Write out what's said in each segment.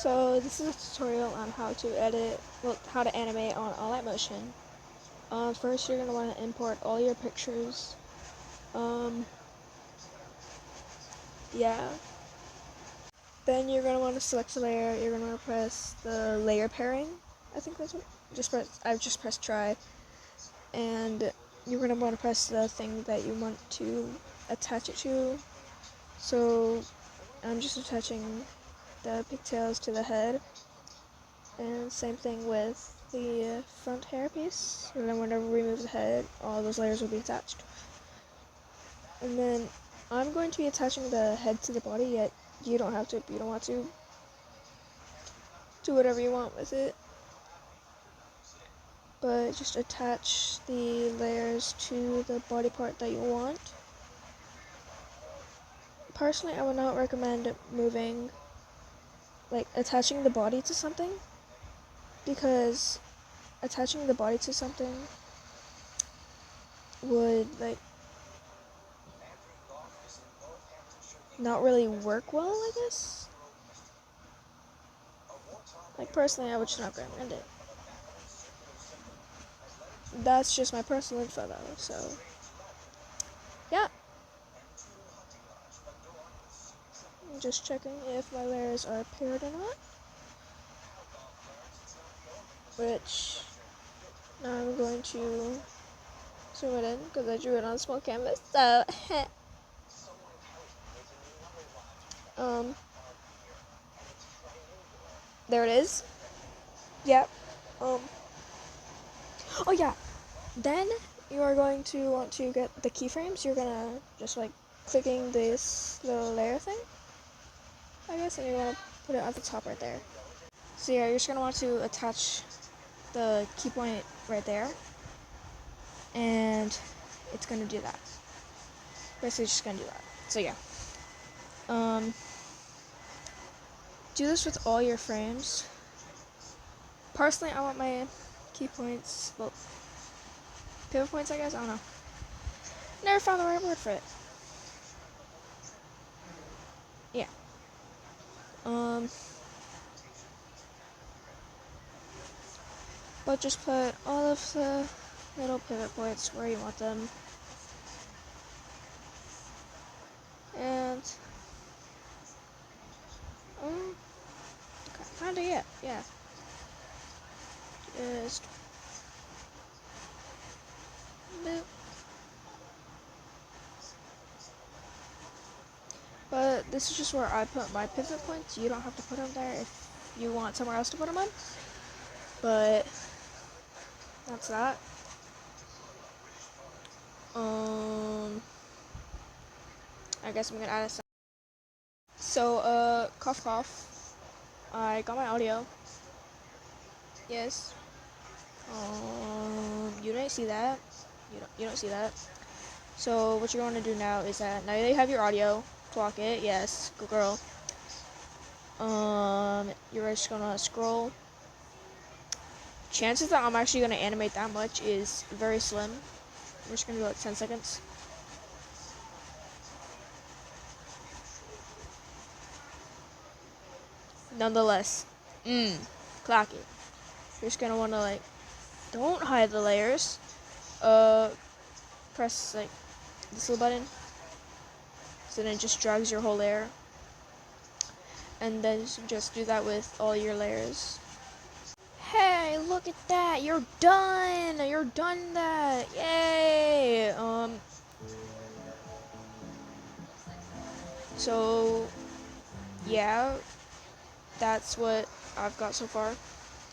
So this is a tutorial on how to how to animate on alightmotion. First you're going to want to import all your pictures. Yeah. Then you're going to want to select a layer. You're going to want to press the layer pairing. I think that's what. I've just pressed try. And you're going to want to press the thing that you want to attach it to. So I'm just attaching the pigtails to the head. And same thing with the front hair piece. And then whenever we remove the head, all those layers will be attached. And then I'm going to be attaching the head to the body, yet you don't have to if you don't want to. Do whatever you want with it. But just attach the layers to the body part that you want. Personally, I would not recommend attaching the body to something, because attaching the body to something would not really work well, I guess. Personally, I would just not recommend it. That's just my personal info though, so yeah. I'm just checking if my layers are paired or not. Which now I'm going to zoom it in because I drew it on a small canvas. So there it is. Yep. Oh yeah. Then you are going to want to get the keyframes. You're gonna just clicking this little layer thing, I guess, and you want to put it at the top right there. So yeah, you're just gonna want to attach the key point right there, and it's gonna do that. Basically, it's just gonna do that. So yeah, do this with all your frames. Personally, I want my key points, well, pivot points, I guess. I don't know. Never found the right word for it. Yeah. But just put all of the little pivot points where you want them. And kinda yeah. Just boop. But this is just where I put my pivot points. You don't have to put them there if you want somewhere else to put them on. But that's that. I guess I'm gonna add a sound. So, cough cough. I got my audio. Yes. You didn't see that. You don't see that. So what you're going to do now is that now that you have your audio, clock it. Yes, good girl. You're just gonna scroll. Chances that I'm actually gonna animate that much is very slim. We're just gonna do 10 seconds. Nonetheless, clock it. You're just gonna wanna don't hide the layers. Press this little button. So then it just drags your whole layer. And then just do that with all your layers. Hey, look at that! You're done! You're done that! Yay! So, yeah, that's what I've got so far.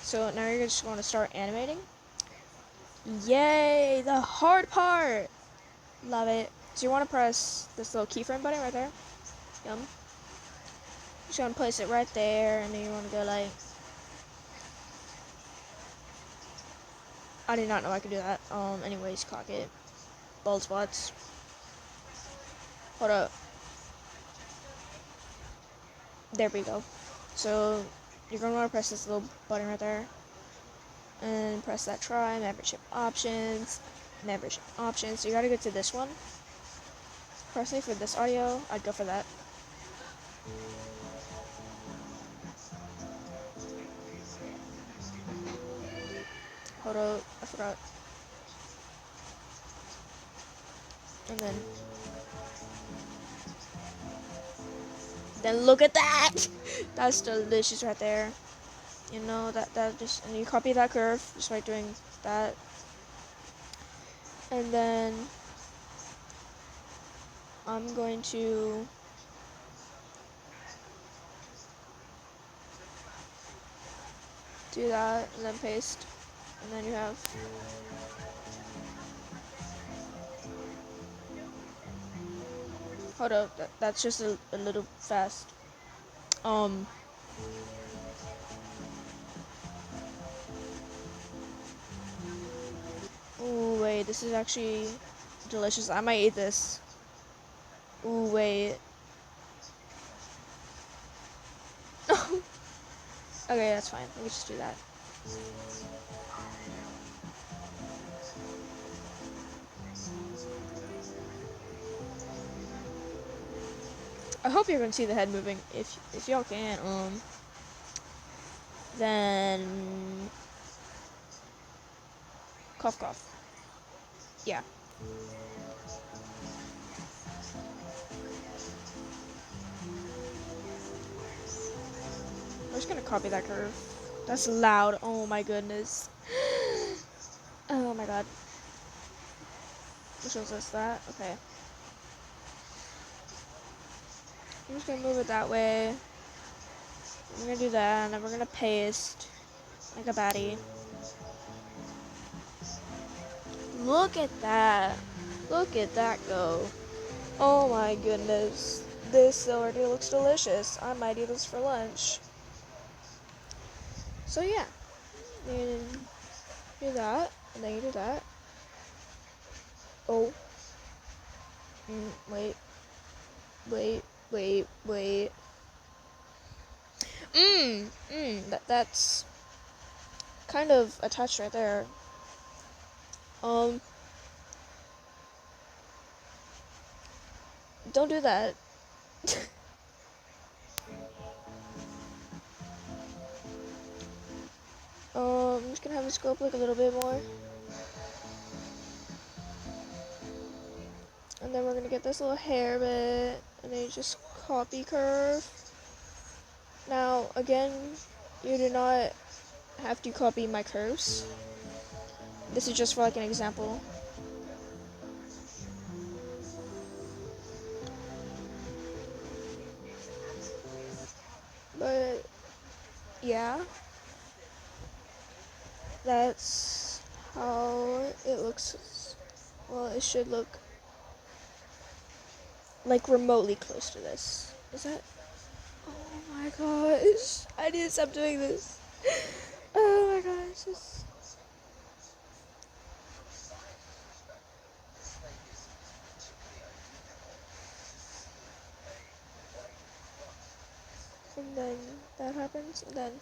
So now you're just going to start animating. Yay! The hard part! Love it. So you want to press this little keyframe button right there. Yum. Just going to place it right there, and then you want to go I did not know I could do that. Anyways, clock it. Bald spots. Hold up. There we go. So you're going to want to press this little button right there. And press that try, membership options. So you got to go to this one. Personally, for this audio, I'd go for that. Hold up, I forgot. And then look at that! That's delicious right there. You know, that just, and you copy that curve just by doing that. And then I'm going to do that and then paste. And then you have, hold up, that's just a little fast. Ooh, wait, this is actually delicious. I might eat this. Ooh, wait. Okay, that's fine. Let me just do that. I hope you're gonna see the head moving. If y'all can, then cough cough. Yeah. I'm just gonna copy that curve. That's loud. Oh my goodness. Oh my god. What shows us that? Okay. I'm just gonna move it that way. We're gonna do that, and then we're gonna paste like a baddie. Look at that. Look at that go. Oh my goodness. This already looks delicious. I might eat this for lunch. So yeah. You do that, and then you do that. Oh. Wait. Wait. That's kind of attached right there. Don't do that. I'm just gonna have this go up like a little bit more. And then we're gonna get this little hair bit, and then you just copy curve. Now, again, you do not have to copy my curves. This is just for like an example. But, yeah. That's how it looks. Well, it should look like remotely close to this. Is that? Oh my gosh. I need to stop doing this. Oh my gosh. And then that happens, and then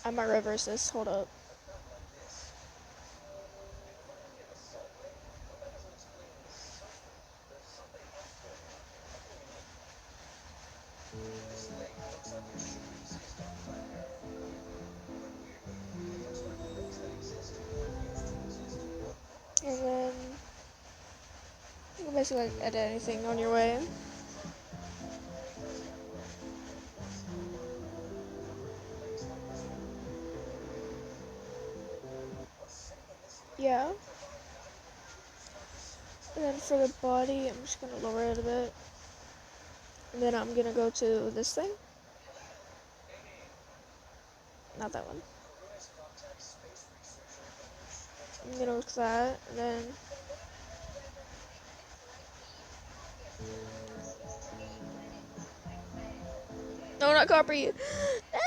I might reverse this. Hold up. And then you can basically like edit anything on your way. Yeah. And then for the body, I'm just gonna lower it a bit. And then I'm gonna go to this thing. Not that one. I'm gonna look at that, and then no, not copy. No.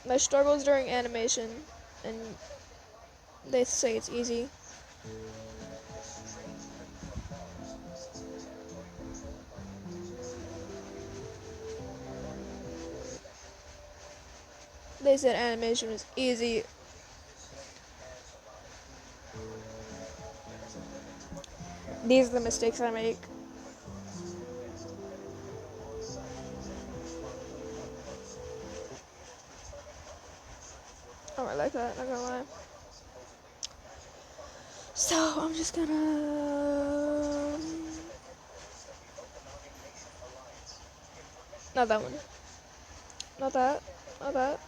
My struggles during animation, and they say it's easy. They said animation was easy. These are the mistakes I make. Oh, I like that, not gonna lie. So, I'm just gonna... Not that one. Not that. Not that.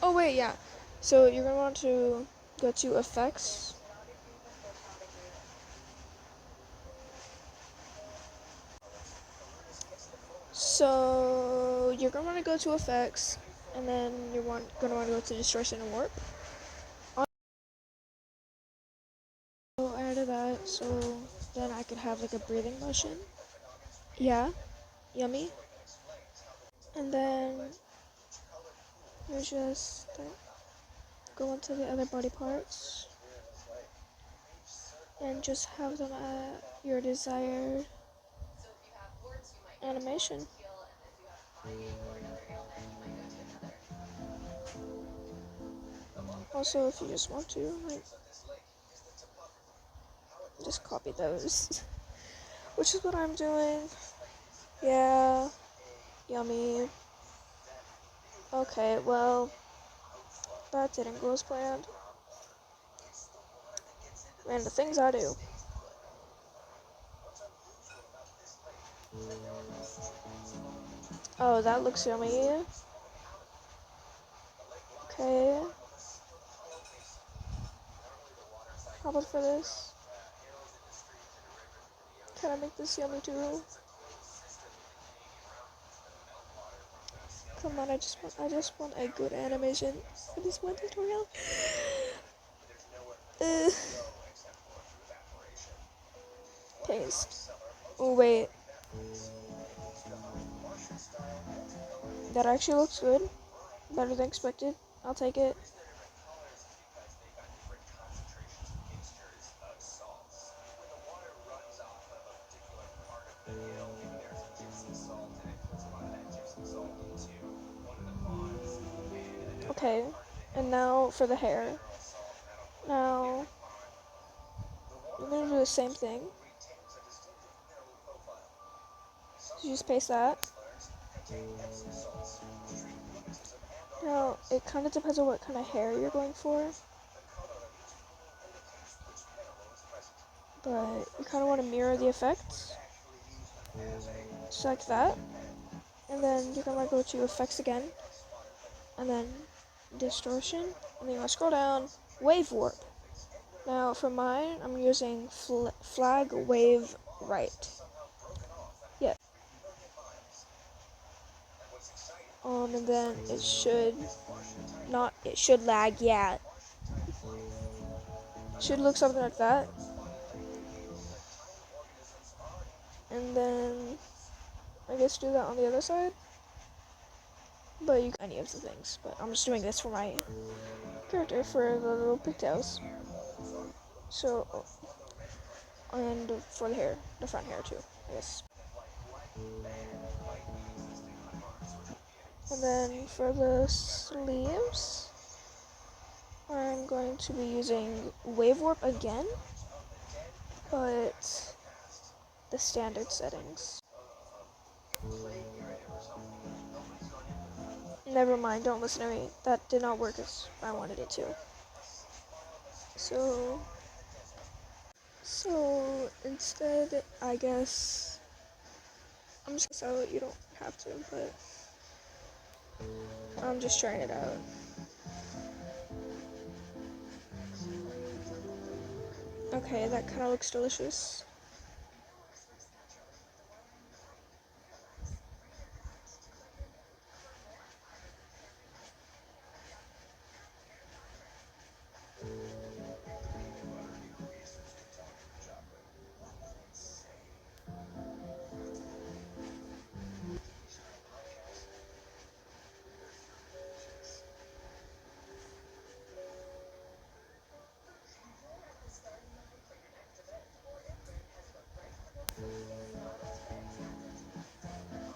Oh, wait, yeah. So, you're gonna want to go to Effects. So, you're gonna want to go to Effects, and then you're gonna want to go to Distortion and Warp. So, I added that, so then I could have like a breathing motion. Yeah, yummy. And then you just go into the other body parts and just have them at your desired animation. Also, if you just want to, like, just copy those, which is what I'm doing. Yeah, yummy. Okay, well, that didn't go as planned. Man, the things I do. Oh, that looks yummy. Okay. How about for this? Can I make this yummy too? Come on, I just want a good animation for this one tutorial. Paste. Oh wait, that actually looks good. Better than expected. I'll take it. Okay, and now for the hair. Now, we're gonna do the same thing. So you just paste that. Now, it kind of depends on what kind of hair you're going for. But you kind of want to mirror the effects. Just like that. And then you're gonna go to Effects again. And then Distortion. And then you want to scroll down. Wave Warp. Now, for mine, I'm using Flag Wave Right. Yeah. And then it should lag, yeah. Should look something like that. And then I guess do that on the other side. But you can any of the things. But I'm just doing this for my character for the little pigtails. So, and for the hair, the front hair too, I guess. And then for the sleeves, I'm going to be using Wave Warp again, but the standard settings. Never mind, don't listen to me. That did not work as I wanted it to. So instead, I guess, I'm just so you don't have to, but I'm just trying it out. Okay, that kind of looks delicious.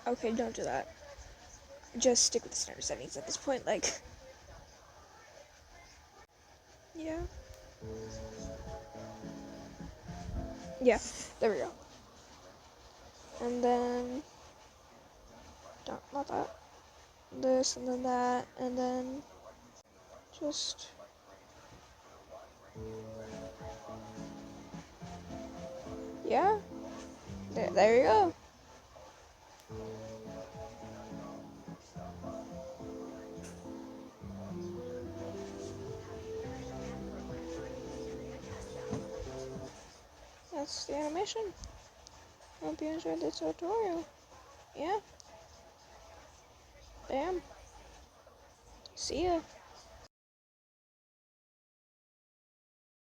Okay, don't do that. Just stick with the standard settings at this point, like, yeah. Yeah, there we go. And then, not that. This, and then that, and then just, yeah, there you go. That's the animation. Hope you enjoyed the tutorial. Yeah. Bam. See ya.